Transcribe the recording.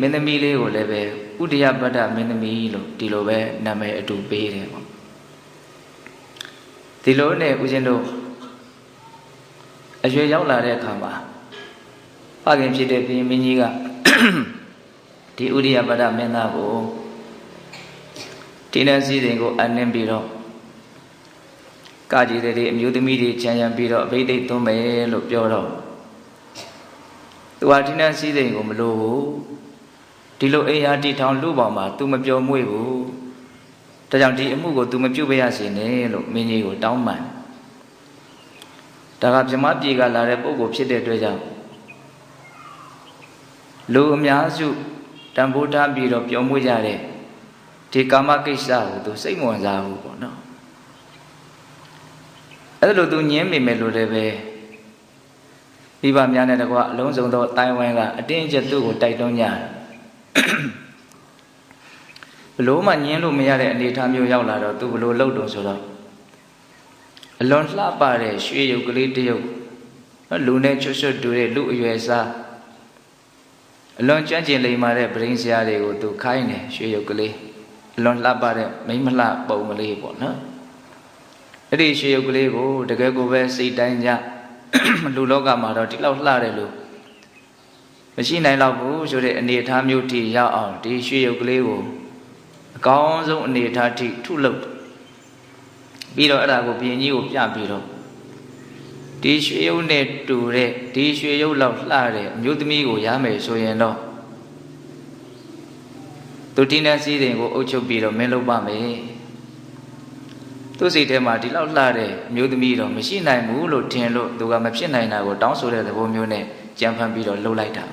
မင်းသမီးလေးကိုလည်းပဲဥဒယပတ္တမင်းသမီးလို့ဒီလိုပဲနာမည်အတူပေးတယ်ပေါ့ဒီလိုနဲ့ဦးဇင်းတို့အရွယ်ရောက်လာတဲ့အခါမှာဖခင်ဖြစ်တဲ့ဘုရင်မင်းကြီးကဒီဥဒယပတ္တမင်းသားကိုဒီနေ့စည်းစိမ်ကိုအနှင်းပြီးတော့ကကြီးတဲ့အမျိုးသမီးတွေခြံရံပြီးတော့အဘိဓိတ်သွင်းမယ်လို့ပြောတော့သူဟာဒီနေ့စည်းစိမ်ကိုမလိုဘူးဒီလိုအိယာတီထောင်လူပေါင်းမှာ तू မပြောမွေ့ဘူးဒါကြောင့်ဒီအမှုကို तू မပြုတ်ပြရစေနဲ့လို့မင်းကြီးကိုတောင်းပန်ဒါကမြမပြေကလာတဲ့ပုဂ္ဂိုလ်ဖြစ်တဲ့အတွက်ကြောင့်လူအများစုတန်ဖိုးထားပြီးတော့ပြောမွေ့ကြတဲ့ဒီကာမကိစ္စကို तू စိတ်မဝင်စားဘူးပေါ့နော်အဲ့လို तू ညင်းမိမယ်လို့လည်းပဲမိဘများနဲ့တကွအလုံးစုံသောအတိုင်းဝိုင်းကအတင်းအကျပ်သူ့ကိုတိုက်တွန်းကြတယ်ဘလို့မှညင်းလို့မရတဲ့အနေအထားမျိုးရောက်လာတော့ तू ဘလို့လှုပ်တုံဆိုတော့အလွန်လှပတဲ့ရွှေရုပ်ကလေးတစ်ရုပ်လူနဲ့ချွတ်ချွတ်တူတဲ့လူအရွယ်စားအလွန်ကြွန့်ကျင်လိမ္မာတဲ့ပရင်းစရာတွေကို तू ခိုင်းတယ်ရွှေရုပ်ကလေးအလွန်လှပတဲ့မိမလှပုံကလေးပေါ့နော်အဲ့ဒီရွှေရုပ်ကလေးကိုတကယ်ကိုပဲစိတ်တိုင်းကြလူလောကမှာတော့ဒီလောက်လှတယ်လို့မရှိနိုင်တော့ဘူးဆိုတဲ့အနေအထားမျိုးထိရောက်အောင်ဒီရွှေရုပ်ကလေးကိုအကောင်းဆုံးအနေအထားထိထုလုပ်ပြီးတော့အဲ့ဒါကိုဘုရင်ကြီးကိုပြပြီးတော့ဒီရွှေရုပ်နဲ့တူတဲ့ဒီရွှေရုပ်လောက်လှတဲ့အမျိုးသမီးကိုရမယ်ဆိုရင်တော့သူတိနဲ့စည်းစိမ်ကိုအုပ်ချုပ်ပြီးတော့မင်းလုပ်ပါမယ်သူ့စိတ်ထဲမှာဒီလောက်လှတဲ့အမျိုးသမီးတော့မရှိနိုင်ဘူးလို့ထင်လို့သူကမဖြစ်နိုင်တာကိုတောင်းဆိုတဲ့သဘောမျိုးနဲ့ကြံဖန်ပြီးတော့လှုပ်လိုက်တာ